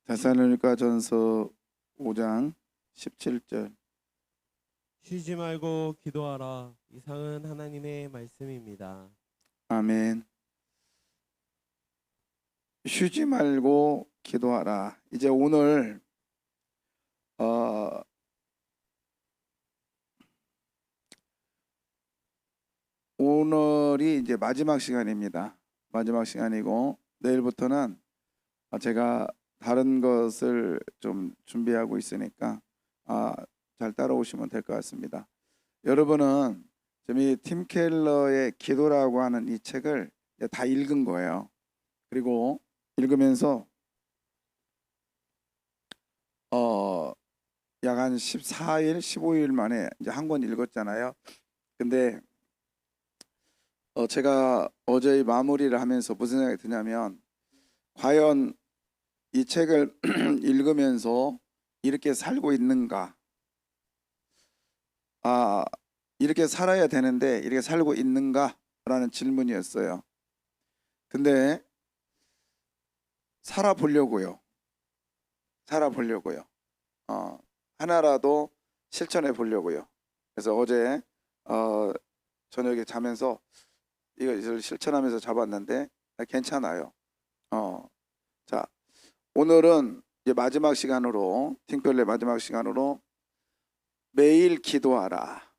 데살로니가전서 5장 17절. 쉬지 말고 기도하라. 이상은 하나님의 말씀입니다. 아멘. 쉬지 말고 기도하라. 이제 오늘 오늘이 이제 마지막 시간입니다. 마지막 시간이고 내일부터는 제가 다른 것을 좀 준비하고 있으니까 잘 따라오시면 될 것 같습니다. 여러분은 지금 이 팀 켈러의 기도라고 하는 이 책을 다 읽은 거예요. 그리고 읽으면서 약 한 14일, 15일 만에 이제 한 권 읽었잖아요. 근데 제가 어제 마무리를 하면서 무슨 생각이 드냐면, 과연 이 책을 읽으면서 이렇게 살고 있는가? 이렇게 살아야 되는데 이렇게 살고 있는가? 라는 질문이었어요. 근데 살아보려고요. 하나라도 실천해 보려고요. 그래서 어제 저녁에 자면서 이걸 실천하면서 잡았는데 괜찮아요. 자, 오늘은 이제 마지막 시간으로, 팅펠의 마지막 시간으로 매일 기도하라.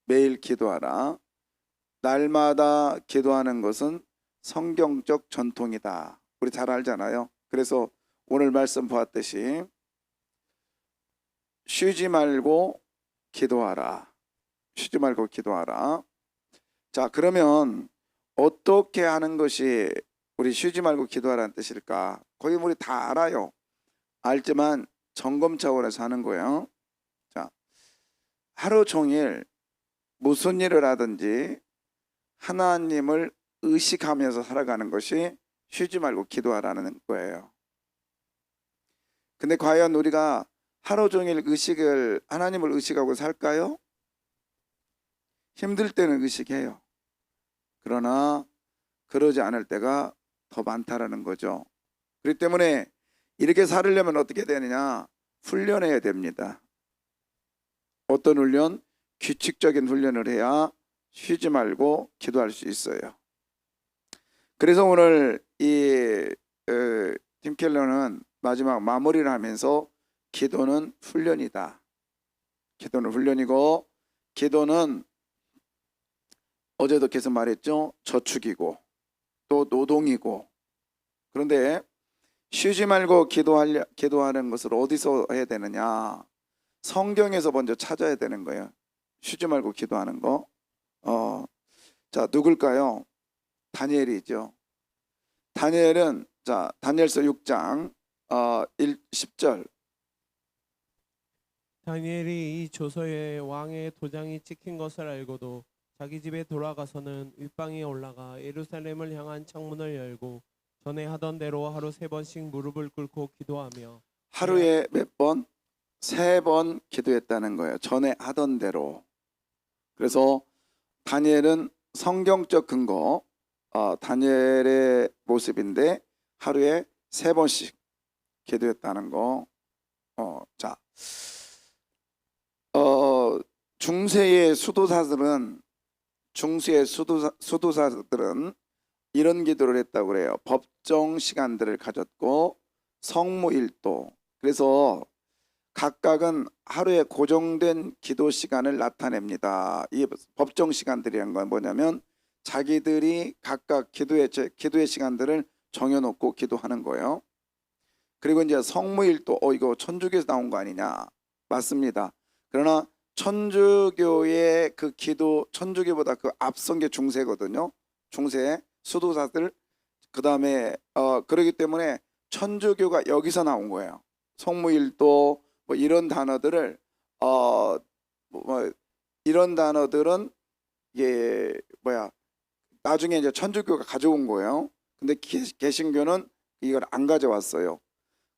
매일 기도하라. 날마다 기도하는 것은 성경적 전통이다. 우리 잘 알잖아요. 그래서 오늘 말씀 보았듯이 쉬지 말고 기도하라. 쉬지 말고 기도하라. 자, 그러면 어떻게 하는 것이 우리 쉬지 말고 기도하라는 뜻일까? 거기 우리 다 알아요. 알지만 점검 차원에서 하는 거예요. 자, 하루 종일 무슨 일을 하든지 하나님을 의식하면서 살아가는 것이 쉬지 말고 기도하라는 거예요. 근데 과연 우리가 하루 종일 하나님을 의식하고 살까요? 힘들 때는 의식해요. 그러나 그러지 않을 때가 더 많다라는 거죠. 그렇기 때문에 이렇게 살으려면 어떻게 되느냐? 훈련해야 됩니다. 어떤 훈련? 규칙적인 훈련을 해야 쉬지 말고 기도할 수 있어요. 그래서 오늘 이 팀 켈러는 마지막 마무리를 하면서 기도는 훈련이다. 기도는 훈련이고, 기도는 어제도 계속 말했죠. 저축이고 또 노동이고. 그런데 쉬지 말고 기도하는 것을 어디서 해야 되느냐? 성경에서 먼저 찾아야 되는 거예요. 쉬지 말고 기도하는 거. 자, 누굴까요? 다니엘이죠. 다니엘은, 자, 다니엘서 6장 10절. 다니엘이 이 조서에 왕의 도장이 찍힌 것을 알고도 자기 집에 돌아가서는 윗방에 올라가 예루살렘을 향한 창문을 열고 전에 하던 대로 하루 3번씩 무릎을 꿇고 기도하며. 하루에 몇 번? 3번 기도했다는 거예요. 전에 하던 대로. 그래서 다니엘은 성경적 근거, 다니엘의 모습인데 하루에 3번씩 기도했다는 거. 자, 중세의 수도사들은 이런 기도를 했다고 그래요. 법정 시간들을 가졌고 성무일도. 그래서 각각은 하루에 고정된 기도 시간을 나타냅니다. 이 법정 시간들이란 건 뭐냐면 자기들이 각각 기도의 시간들을 정해놓고 기도하는 거예요. 그리고 이제 성무일도, 이거 천주교에서 나온 거 아니냐? 맞습니다. 그러나 천주교의 그 기도, 천주교보다 그 앞선 게 중세거든요. 중세 수도사들. 그 다음에 그러기 때문에 천주교가 여기서 나온 거예요. 성무일도 뭐 이런 단어들을 이런 단어들은 이게 나중에 이제 천주교가 가져온 거예요. 근데 개신교는 이걸 안 가져왔어요.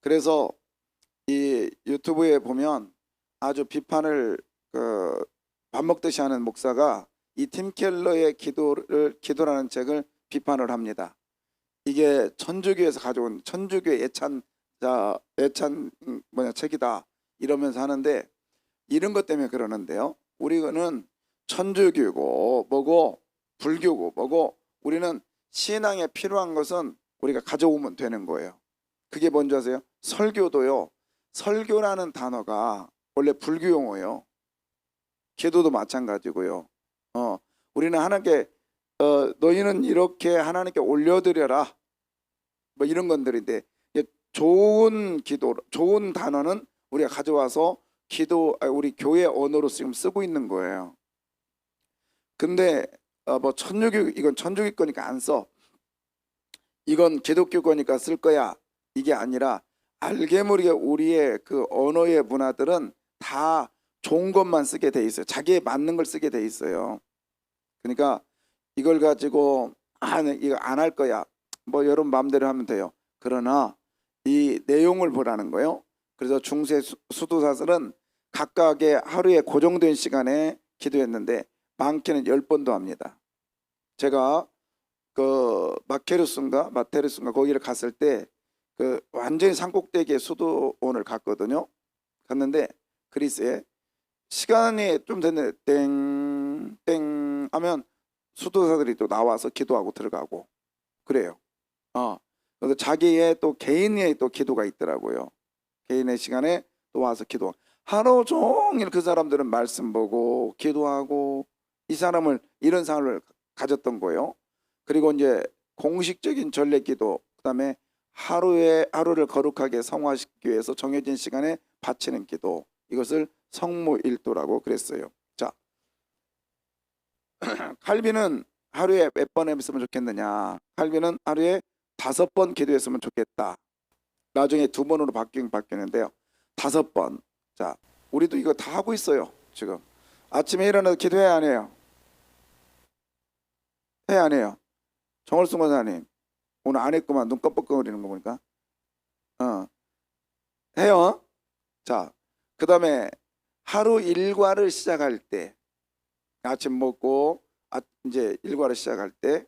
그래서 이 유튜브에 보면 아주 비판을 밥 먹듯이 하는 목사가 이 팀 켈러의 기도라는 책을 비판을 합니다. 이게 천주교에서 가져온 천주교의 예찬 자 애찬 책이다 이러면서 하는데 이런 것 때문에 그러는데요. 우리는 천주교고 뭐고 불교고 뭐고 우리는 신앙에 필요한 것은 우리가 가져오면 되는 거예요. 그게 뭔지 아세요? 설교도요. 설교라는 단어가 원래 불교 용어예요. 기도도 마찬가지고요. 우리는 하나님께 너희는 이렇게 하나님께 올려드려라 뭐 이런 건들인데 좋은 기도, 좋은 단어는 우리가 가져와서 우리 교회 언어로 지금 쓰고 있는 거예요. 근데 뭐 이건 천주교 거니까 안 써. 이건 기독교 거니까 쓸 거야. 이게 아니라 알게 모르게 우리의 그 언어의 문화들은 다 좋은 것만 쓰게 돼 있어요. 자기에 맞는 걸 쓰게 돼 있어요. 그러니까 이걸 가지고 이거 안 할 거야. 뭐 여러분 마음대로 하면 돼요. 그러나 이 내용을 보라는 거예요. 그래서 중세 수도사들은 각각의 하루에 고정된 시간에 기도했는데 많게는 10번도 합니다. 제가 그 마테르스인가 거기를 갔을 때 그 완전히 산꼭대기의 수도원을 갔거든요. 갔는데 그리스에 시간이 좀 됐는데 땡땡 하면 수도사들이 또 나와서 기도하고 들어가고 그래요. 그래서 자기의 또 개인의 또 기도가 있더라고요. 개인의 시간에 또 와서 기도. 하루 종일 그 사람들은 말씀 보고 기도하고 이런 삶을 가졌던 거예요. 그리고 이제 공식적인 전례 기도, 그다음에 하루를 거룩하게 성화시키기 위해서 정해진 시간에 바치는 기도, 이것을 성모일도라고 그랬어요. 자, 칼빈은 하루에 몇 번 했으면 좋겠느냐? 칼빈은 하루에 5번 기도했으면 좋겠다. 나중에 2번으로 바뀌는데요. 5번. 자, 우리도 이거 다 하고 있어요. 지금 아침에 일어나서 기도해야 안 해요? 해야 안 해요? 정월순 권사님 오늘 안 했구만. 눈 껌뻑거리는 거 보니까. 해요. 자, 그 다음에 하루 일과를 시작할 때, 아침 먹고 이제 일과를 시작할 때,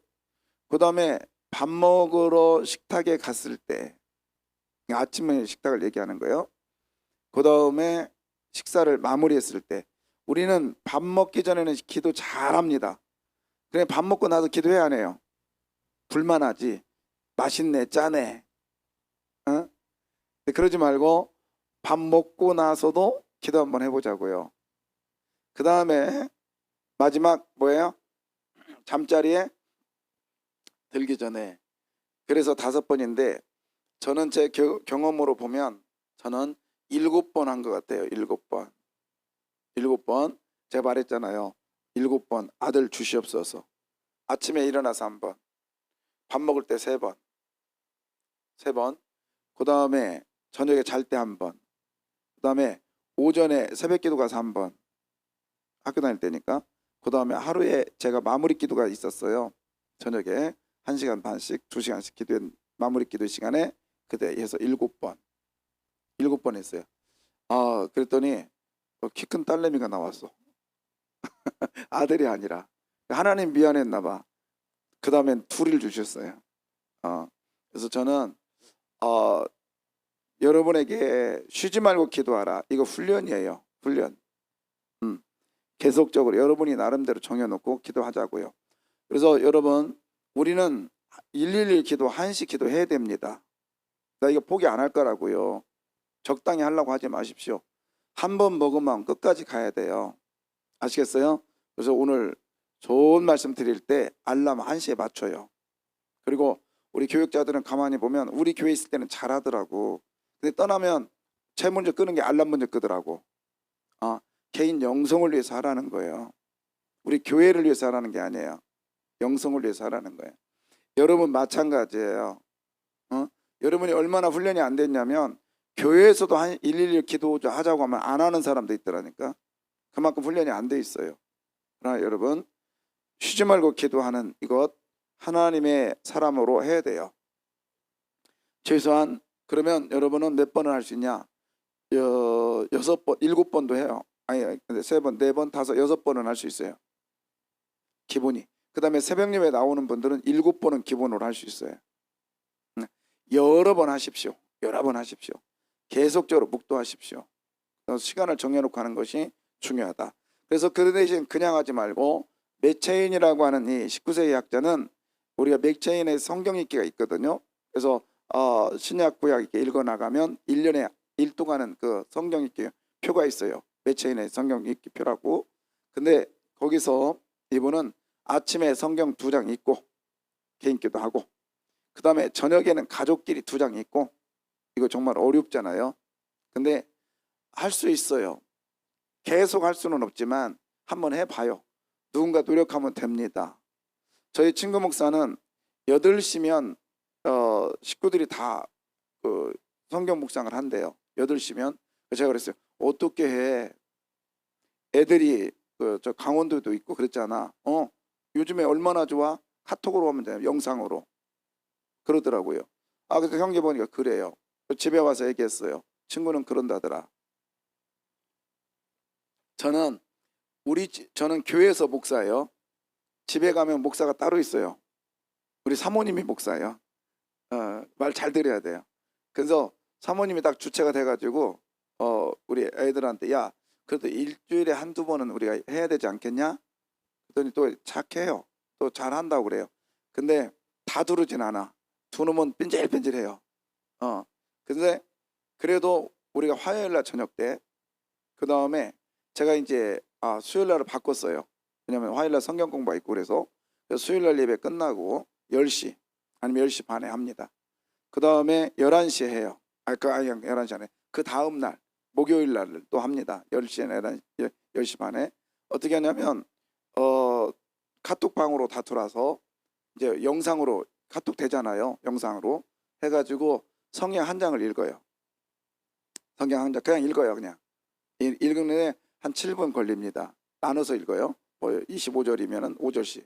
그 다음에 밥 먹으러 식탁에 갔을 때, 아침에 식탁을 얘기하는 거예요. 그 다음에 식사를 마무리했을 때, 우리는 밥 먹기 전에는 기도 잘합니다. 그냥 밥 먹고 나서 기도해야 안 해요? 불만하지. 맛있네, 짜네. 그러지 말고 밥 먹고 나서도 기도 한번 해보자고요. 그 다음에 마지막 뭐예요? 잠자리에 들기 전에. 그래서 5번인데 저는 제 경험으로 보면 저는 7번 한 것 같아요. 7번. 7번. 제가 말했잖아요. 7번 아들 주시옵소서. 아침에 일어나서 1번. 밥 먹을 때 3번. 3번. 그 다음에 저녁에 잘 때 1번. 그 다음에 오전에 새벽 기도 가서 1번. 학교 다닐 때니까. 그 다음에 하루에 제가 마무리 기도가 있었어요. 저녁에 1시간 반씩 2시간씩 기도한 마무리 기도 시간에 그때 해서 7번. 7번 했어요. 그랬더니 키 큰 딸내미가 나왔어. 아들이 아니라. 하나님 미안했나 봐. 그 다음엔 둘을 주셨어요. 그래서 저는 여러분에게 쉬지 말고 기도하라. 이거 훈련이에요. 훈련. 계속적으로 여러분이 나름대로 정해놓고 기도하자고요. 그래서 여러분 우리는 111 기도 1시 기도해야 됩니다. 나 이거 포기 안 할 거라고요. 적당히 하려고 하지 마십시오. 한 번 먹으면 끝까지 가야 돼요. 아시겠어요? 그래서 오늘 좋은 말씀 드릴 때 알람 1시에 맞춰요. 그리고 우리 교육자들은 가만히 보면 우리 교회 있을 때는 잘하더라고. 근데 떠나면 제일 먼저 끄는 게 알람 먼저 끄더라고. 개인 영성을 위해서 하라는 거예요. 우리 교회를 위해서 하라는 게 아니에요. 영성을 위해서 하라는 거예요. 여러분 마찬가지예요. 여러분이 얼마나 훈련이 안 됐냐면 교회에서도 한 111 기도 하자고 하면 안 하는 사람도 있더라니까. 그만큼 훈련이 안 돼 있어요. 그러나 여러분 쉬지 말고 기도하는 이것 하나님의 사람으로 해야 돼요. 최소한 그러면 여러분은 몇 번을 할 수 있냐? 6번, 7번도 해요. 아니 근데 3번, 4번, 5, 6번은 할 수 있어요. 기본이. 그 다음에 새벽 예배 나오는 분들은 7번은 기본으로 할 수 있어요. 여러 번 하십시오. 여러 번 하십시오. 계속적으로 묵도하십시오. 시간을 정해놓고 하는 것이 중요하다. 그래서 그 대신 그냥 하지 말고 맥체인이라고 하는 이 19세기 학자는 우리가 맥체인의 성경 읽기가 있거든요. 그래서 신약 구약 이렇게 읽어 나가면 1년에 1동안은 그 성경 읽기 표가 있어요. 맥체인의 성경 읽기 표라고. 근데 거기서 이분은 아침에 성경 2장 읽고 개인기도 하고, 그 다음에 저녁에는 가족끼리 2장 읽고. 이거 정말 어렵잖아요. 근데 할 수 있어요. 계속 할 수는 없지만 한번 해봐요. 누군가 노력하면 됩니다. 저희 친구 목사는 8시면 식구들이 다 그 성경 묵상을 한대요. 8시면. 제가 그랬어요. 어떻게 해? 애들이 저 강원도도 있고 그랬잖아. 요즘에 얼마나 좋아? 카톡으로 하면 돼요. 영상으로. 그러더라고요. 그래서 형제 보니까 그래요. 집에 와서 얘기했어요. 친구는 그런다더라. 저는 교회에서 목사예요. 집에 가면 목사가 따로 있어요. 우리 사모님이 목사예요. 말 잘 들어야 돼요. 그래서 사모님이 딱 주체가 돼가지고 우리 애들한테 야, 그래도 일주일에 한두 번은 우리가 해야 되지 않겠냐? 그랬더니 또 착해요. 또 잘한다고 그래요. 근데 다 두르진 않아. 두르면 삔질삔질해요. 근데 그래도 우리가 화요일날 저녁 때, 그 다음에 제가 이제 수요일날을 바꿨어요. 왜냐면 화요일날 성경 공부가 있고 그래서 수요일날 예배 끝나고 10시 아니면 10시 반에 합니다. 그 다음에 11시에 해요. 아니 11시 안에 그 다음날 목요일날 또 합니다. 10시에 10시 반에. 어떻게 하냐면 카톡방으로 다 들어와서 이제 영상으로 카톡 되잖아요. 영상으로 해가지고 성경 한 장을 읽어요. 성경 한 장 그냥 읽어요. 그냥 읽는데 한 7분 걸립니다. 나눠서 읽어요. 뭐 25절이면은 5절씩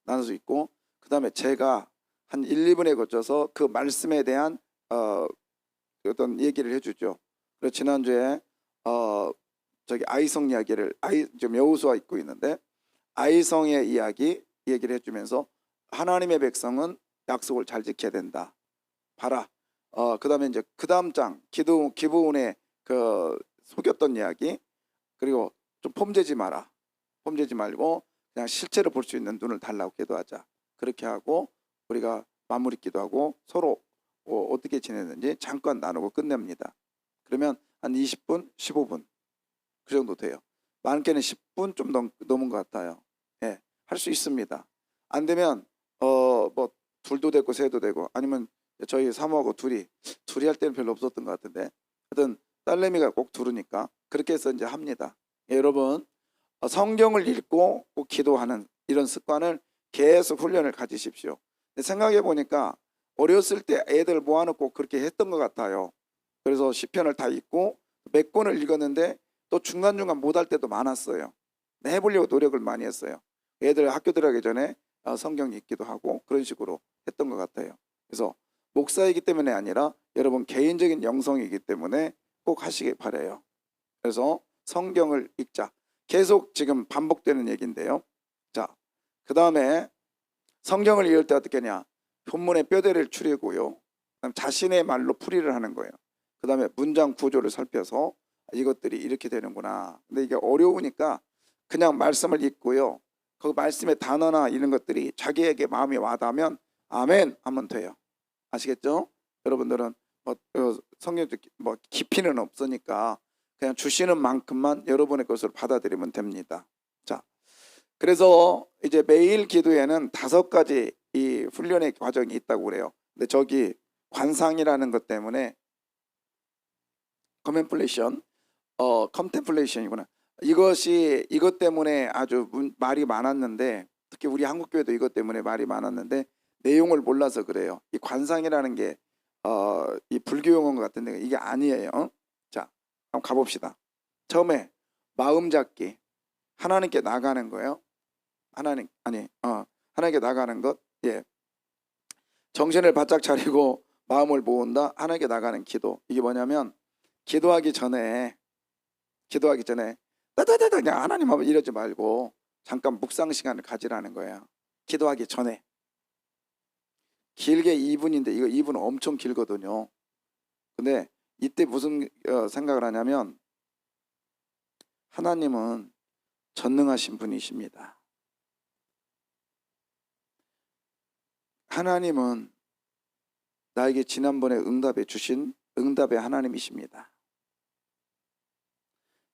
나눠서 읽고, 그 다음에 제가 한 1, 2분에 거쳐서 그 말씀에 대한 어떤 얘기를 해주죠. 그래서 지난주에 저기 아이성 이야기를 지금 여호수아 읽고 있는데 아이성의 얘기를 해주면서 하나님의 백성은 약속을 잘 지켜야 된다. 봐라. 그 다음에 이제 그 다음 장 기브온의 그 속였던 이야기, 그리고 좀 폼재지 마라. 폼재지 말고 그냥 실제로 볼 수 있는 눈을 달라고 기도하자. 그렇게 하고 우리가 마무리 기도하고 서로 어떻게 지내는지 잠깐 나누고 끝냅니다. 그러면 한 20분, 15분 그 정도 돼요. 많게는 10분 좀 넘은 것 같아요. 예, 할 수 있습니다. 안 되면 뭐 둘도 되고 셋도 되고, 아니면 저희 사모하고 둘이 할 때는 별로 없었던 것 같은데, 하여튼 딸내미가 꼭 두르니까 그렇게 해서 이제 합니다. 예, 여러분 성경을 읽고 꼭 기도하는 이런 습관을 계속 훈련을 가지십시오. 생각해 보니까 어렸을 때 애들 모아놓고 그렇게 했던 것 같아요. 그래서 시편을 다 읽고 몇 권을 읽었는데 또 중간중간 못할 때도 많았어요. 해보려고 노력을 많이 했어요. 애들 학교 들어가기 전에 성경 읽기도 하고 그런 식으로 했던 것 같아요. 그래서 목사이기 때문에 아니라 여러분 개인적인 영성이기 때문에 꼭 하시길 바라요. 그래서 성경을 읽자. 계속 지금 반복되는 얘기인데요. 자, 그 다음에 성경을 읽을 때 어떻게 하냐? 본문의 뼈대를 추리고요. 그다음 자신의 말로 풀이를 하는 거예요. 그 다음에 문장 구조를 살펴서 이것들이 이렇게 되는구나. 근데 이게 어려우니까 그냥 말씀을 읽고요. 그 말씀의 단어나 이런 것들이 자기에게 마음이 와닿으면 아멘 하면 돼요. 아시겠죠? 여러분들은 성경 뭐 깊이는 없으니까 그냥 주시는 만큼만 여러분의 것으로 받아들이면 됩니다. 자, 그래서 이제 매일 기도에는 5가지 이 훈련의 과정이 있다고 그래요. 근데 저기 관상이라는 것 때문에 컨템플레이션이구나. 이것 때문에 아주 말이 많았는데, 특히 우리 한국교회도 이것 때문에 말이 많았는데 내용을 몰라서 그래요. 이 관상이라는 게 이 불교 용어인 것 같은데 이게 아니에요. 자, 한번 가봅시다. 처음에 마음 잡기, 하나님께 나가는 거예요. 하나님께 나가는 것. 예. 정신을 바짝 차리고 마음을 모은다. 하나님께 나가는 기도. 이게 뭐냐면 기도하기 전에 따다다다 그냥 하나님 앞에 이러지 말고 잠깐 묵상 시간을 가지라는 거예요. 기도하기 전에. 길게 2분인데 이거 2분 엄청 길거든요. 근데 이때 무슨 생각을 하냐면 하나님은 전능하신 분이십니다. 하나님은 나에게 지난번에 응답해 주신 응답의 하나님이십니다.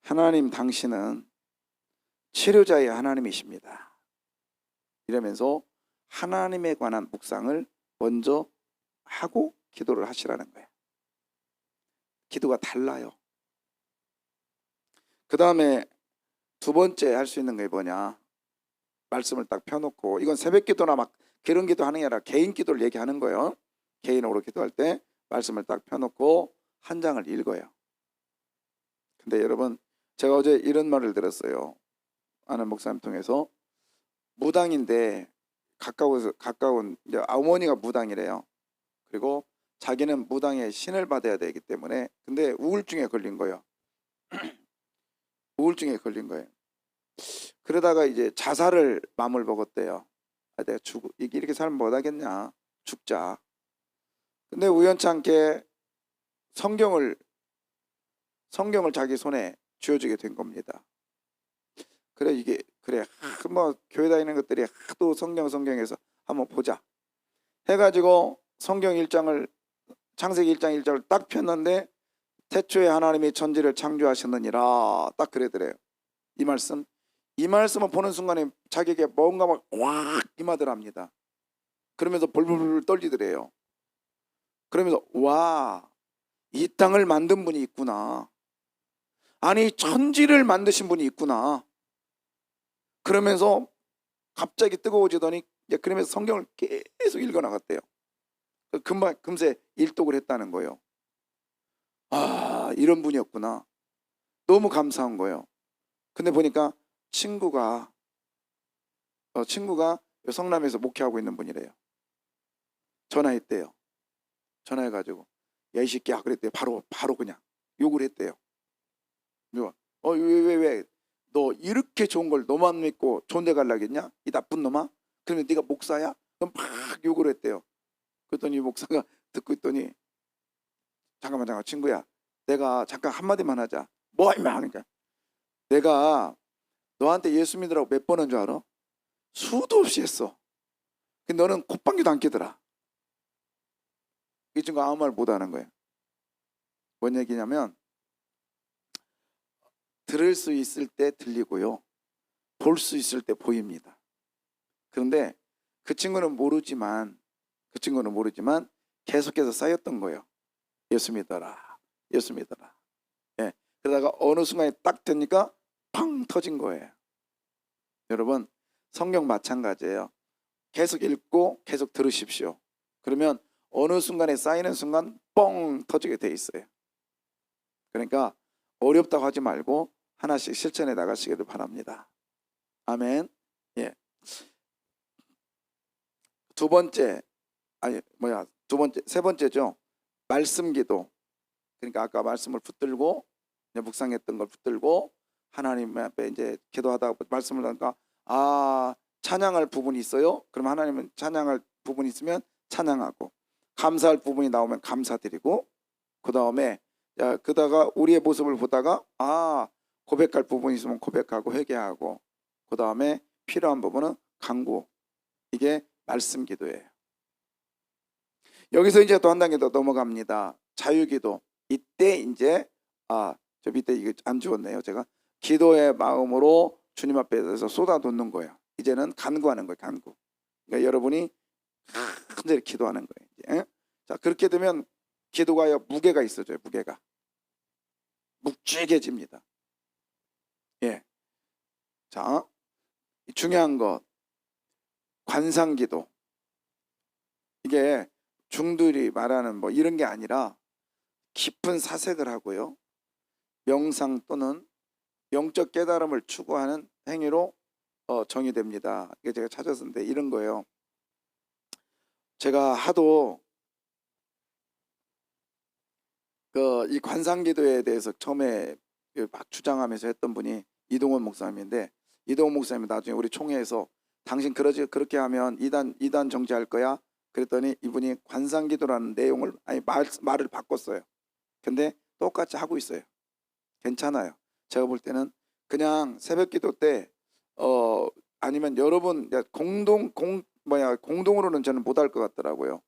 하나님 당신은 치료자의 하나님이십니다. 이러면서 하나님에 관한 묵상을 먼저 하고 기도를 하시라는 거예요. 기도가 달라요. 그 다음에 두 번째 할 수 있는 게 뭐냐, 말씀을 딱 펴놓고, 이건 새벽 기도나 막 그런 기도 하는 게 아니라 개인 기도를 얘기하는 거예요. 개인으로 기도할 때 말씀을 딱 펴놓고 한 장을 읽어요. 근데 여러분, 제가 어제 이런 말을 들었어요. 아는 목사님 통해서. 무당인데 가까운 이제 어머니가 무당이래요. 그리고 자기는 무당의 신을 받아야 되기 때문에, 근데 우울증에 걸린 거예요. 우울증에 걸린 거예요. 그러다가 이제 자살을 마음을 먹었대요. 아, 내가 이렇게 살면 못하겠냐, 죽자. 근데 우연찮게 성경을 자기 손에 쥐어주게 된 겁니다. 그래, 뭐 교회 다니는 것들이 하도 성경에서 한번 보자 해가지고 성경 1장을, 창세기 1장 1절을 딱 폈는데, 태초에 하나님이 천지를 창조하셨느니라, 딱 그러더래요. 이 말씀을 보는 순간에 자기에게 뭔가 막 확 임하더랍니다. 그러면서 벌벌 떨리더래요. 그러면서 와, 이 땅을 만든 분이 있구나, 아니 천지를 만드신 분이 있구나, 그러면서 갑자기 뜨거워지더니, 그러면서 성경을 계속 읽어나갔대요. 금세 일독을 했다는 거예요. 아, 이런 분이었구나. 너무 감사한 거예요. 근데 보니까 친구가 성남에서 목회하고 있는 분이래요. 전화했대요. 전화해가지고 야, 이 새끼야 그랬대요. 바로 그냥 욕을 했대요. 왜 너 이렇게 좋은 걸 너만 믿고 좋은 데 가려겠냐, 이 나쁜 놈아? 그러면 네가 목사야? 그럼 막 욕을 했대요. 그랬더니 목사가 듣고 있더니, 잠깐만 친구야, 내가 잠깐 한마디만 하자. 뭐 임마, 그러니까 내가 너한테 예수 믿으라고 몇 번 한 줄 알아? 수도 없이 했어. 근데 너는 콧방귀도 안 끼더라. 이 친구가 아무 말 못하는 거예요. 뭔 얘기냐면, 들을 수 있을 때 들리고요, 볼 수 있을 때 보입니다. 그런데 그 친구는 모르지만 계속해서 쌓였던 거예요. 예수 믿어라. 예. 그러다가 어느 순간에 딱 되니까 팡 터진 거예요. 여러분, 성경 마찬가지예요. 계속 읽고 계속 들으십시오. 그러면 어느 순간에 쌓이는 순간 뻥 터지게 돼 있어요. 그러니까 어렵다고 하지 말고 하나씩 실천해 나가시기를 바랍니다. 아멘. 예. 세 번째죠. 말씀 기도. 그러니까 아까 말씀을 붙들고, 묵상했던 걸 붙들고 하나님 앞에 이제 기도하다가 말씀을 하니까, 찬양할 부분이 있어요. 그럼 하나님은 찬양할 부분이 있으면 찬양하고, 감사할 부분이 나오면 감사드리고, 그 다음에 그다가 우리의 모습을 보다가 고백할 부분이 있으면 고백하고 회개하고, 그 다음에 필요한 부분은 간구. 이게 말씀 기도예요. 여기서 이제 또 한 단계 더 넘어갑니다. 자유기도. 이때 이제 저 밑에 이거 안 지웠네요. 제가 기도의 마음으로 주님 앞에서 쏟아놓는 거예요. 이제는 간구하는 거예요. 간구. 그러니까 여러분이 간절히 기도하는 거예요. 이제. 자, 그렇게 되면 기도가 무게가 있어져요. 무게가 묵직해집니다. 예. 자, 중요한 것, 관상기도. 이게 중들이 말하는 뭐 이런 게 아니라 깊은 사색을 하고요, 명상 또는 영적 깨달음을 추구하는 행위로 정의됩니다. 이게 제가 찾았는데 이런 거예요. 제가 하도 이 관상기도에 대해서 처음에 막 주장하면서 했던 분이 이동원 목사님인데, 이동원 목사님이 나중에 우리 총회에서 당신 그렇게 하면 이단 정지할 거야? 그랬더니 이분이 관상기도라는 내용을 말을 바꿨어요. 근데 똑같이 하고 있어요. 괜찮아요. 제가 볼 때는 그냥 새벽기도 때 아니면 여러분 공동으로는 저는 못할 것 같더라고요.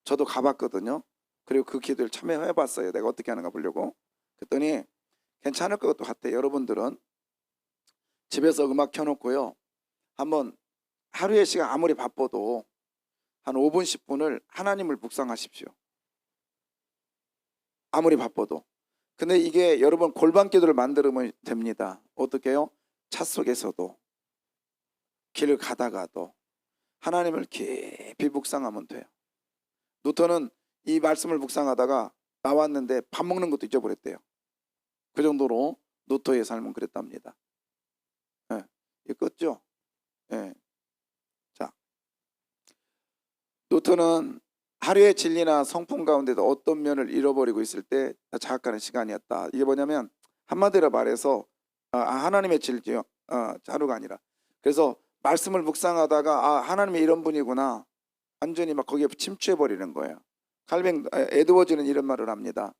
저도 가봤거든요. 그리고 그 기도를 참여해봤어요. 내가 어떻게 하는가 보려고. 그랬더니 괜찮을 것 같아요. 여러분들은 집에서 음악 켜놓고요. 한번 하루의 시간 아무리 바빠도 한 5분 10분을 하나님을 묵상하십시오. 아무리 바빠도. 근데 이게 여러분 골반 기도를 만들면 됩니다. 어떻게 해요? 차 속에서도 길을 가다가도 하나님을 깊이 묵상하면 돼요. 누턴은 이 말씀을 묵상하다가 나왔는데 밥 먹는 것도 잊어버렸대요. 그 정도로 누터의 삶은 그랬답니다. 예, 이거 껐죠? 예. 자, 누턴은 하루의 진리나 성품 가운데도 어떤 면을 잃어버리고 있을 때 자각하는 시간이었다. 이게 뭐냐면 한마디로 말해서 하나님의 진리요. 하루가 아니라. 그래서 말씀을 묵상하다가 하나님이 이런 분이구나. 완전히 막 거기에 침투해 버리는 거예요. 에드워즈는 이런 말을 합니다.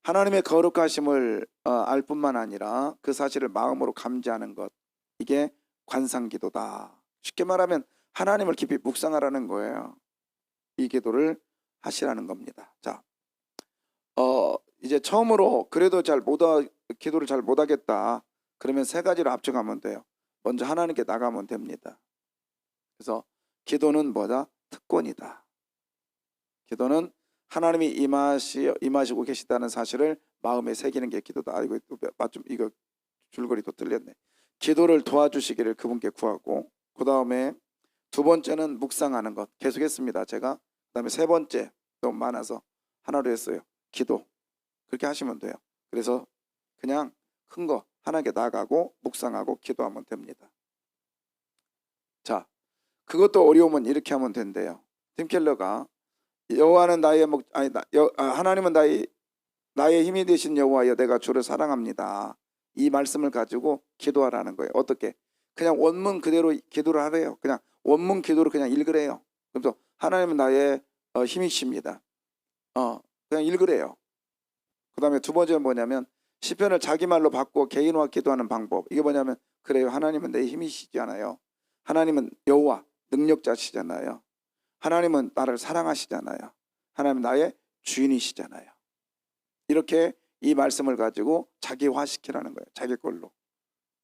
하나님의 거룩하심을 알 뿐만 아니라 그 사실을 마음으로 감지하는 것, 이게 관상기도다. 쉽게 말하면 하나님을 깊이 묵상하라는 거예요. 이 기도를 하시라는 겁니다. 자, 이제 처음으로 그래도 기도를 잘 못하겠다. 그러면 세 가지를 합쳐가면 돼요. 먼저 하나님께 나가면 됩니다. 그래서 기도는 뭐다? 특권이다. 기도는 하나님이 임하시고 계시다는 사실을 마음에 새기는 게 기도다. 이거 줄거리 또 틀렸네. 기도를 도와주시기를 그분께 구하고, 그 다음에 두 번째는 묵상하는 것. 계속했습니다. 제가. 그 다음에 세 번째, 너무 많아서 하나로 했어요. 기도. 그렇게 하시면 돼요. 그래서 그냥 큰 거 하나님께 나가고 묵상하고 기도하면 됩니다. 자, 그것도 어려우면 이렇게 하면 된대요. 팀 켈러가 여호와는 하나님은 나의 힘이 되신 여호와여, 내가 주를 사랑합니다. 이 말씀을 가지고 기도하라는 거예요. 어떻게? 그냥 원문 그대로 기도를 하래요. 그냥 원문 기도를 그냥 읽으래요. 그래서 하나님은 나의 힘이십니다. 그냥 읽으래요. 그 다음에 두 번째는 뭐냐면 시편을 자기 말로 바꾸어 개인화 기도하는 방법. 이게 뭐냐면, 그래요, 하나님은 내 힘이시잖아요. 하나님은 여호와 능력자시잖아요. 하나님은 나를 사랑하시잖아요. 하나님은 나의 주인이시잖아요. 이렇게 이 말씀을 가지고 자기화시키라는 거예요. 자기 걸로.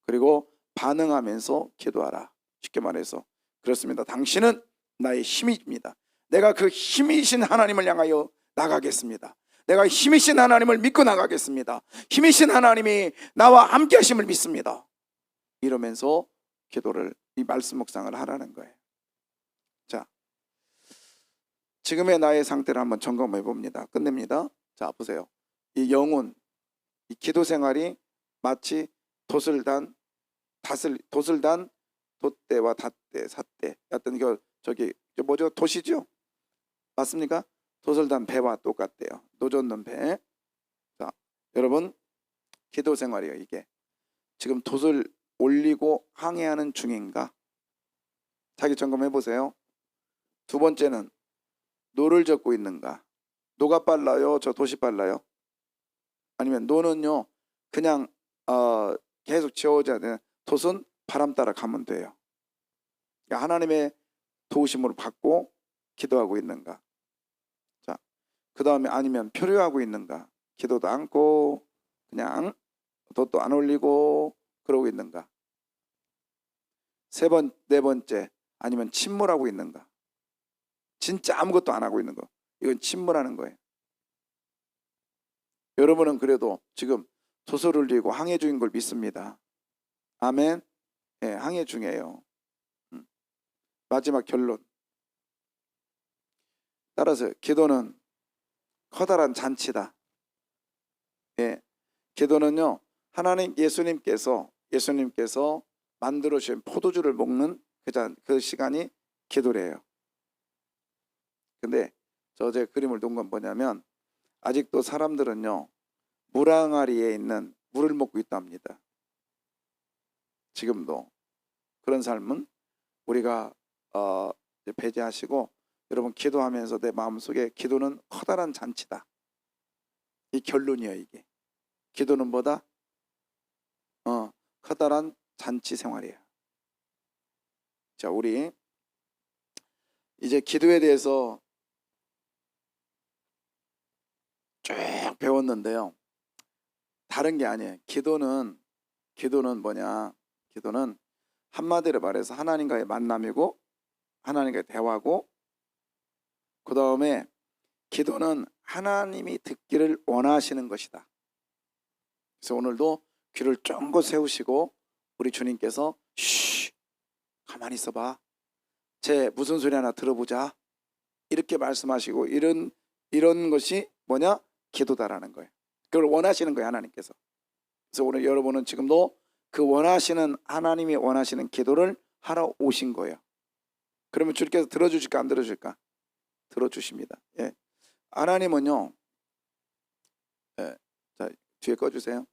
그리고 반응하면서 기도하라. 쉽게 말해서 그렇습니다. 당신은 나의 힘입니다. 내가 그 힘이신 하나님을 향하여 나가겠습니다. 내가 힘이신 하나님을 믿고 나가겠습니다. 힘이신 하나님이 나와 함께 하심을 믿습니다. 이러면서 기도를, 이 말씀 묵상을 하라는 거예요. 자, 지금의 나의 상태를 한번 점검해 봅니다. 끝냅니다. 자, 보세요. 이 영혼, 이 기도 생활이 마치 도슬단, 돛대와 닷대, 삿대, 어떤 뭐죠? 도시죠? 맞습니까? 도슬단 배와 똑같대요. 노젓는 배. 자, 여러분, 기도 생활이에요. 이게 지금 돛을 올리고 항해하는 중인가? 자기 점검해 보세요. 두 번째는 노를 젓고 있는가? 노가 빨라요? 저 돛이 빨라요? 아니면 노는요 그냥 계속 지어져야 되는, 돛은 바람 따라 가면 돼요. 그러니까 하나님의 도우심으로 받고 기도하고 있는가? 자, 그 다음에 아니면 표류하고 있는가? 기도도 않고 그냥 돛도 안 올리고 그러고 있는가? 네 번째, 아니면 침몰하고 있는가? 진짜 아무것도 안 하고 있는 거. 이건 침몰하는 거예요. 여러분은 그래도 지금 돛을 올리고 항해 중인 걸 믿습니다. 아멘. 예, 항해 중이에요. 마지막 결론. 따라서 기도는 커다란 잔치다. 예, 기도는요 하나님 예수님께서 만들어 주신 포도주를 먹는 그 시간이 기도래요. 근데 저 어제 그림을 놓은 건 뭐냐면, 아직도 사람들은요 물항아리에 있는 물을 먹고 있답니다. 지금도 그런 삶은 우리가 배제하시고, 여러분 기도하면서 내 마음속에 기도는 커다란 잔치다. 이 결론이야 이게. 기도는 뭐다? 커다란 잔치 생활이야. 자, 우리 이제 기도에 대해서 쭉 배웠는데요. 다른 게 아니에요. 기도는 뭐냐? 기도는 한마디로 말해서 하나님과의 만남이고 하나님과의 대화고, 그 다음에 기도는 하나님이 듣기를 원하시는 것이다. 그래서 오늘도 귀를 쫑긋 세우시고 우리 주님께서 쉬, 가만히 있어봐, 쟤 무슨 소리 하나 들어보자, 이렇게 말씀하시고 이런 것이 뭐냐? 기도다라는 거예요. 그걸 원하시는 거예요, 하나님께서. 그래서 오늘 여러분은 지금도 그 원하시는, 하나님이 원하시는 기도를 하러 오신 거예요. 그러면 주님께서 들어주실까 안 들어주실까? 들어주십니다. 예. 하나님은요, 예. 자, 뒤에 꺼주세요.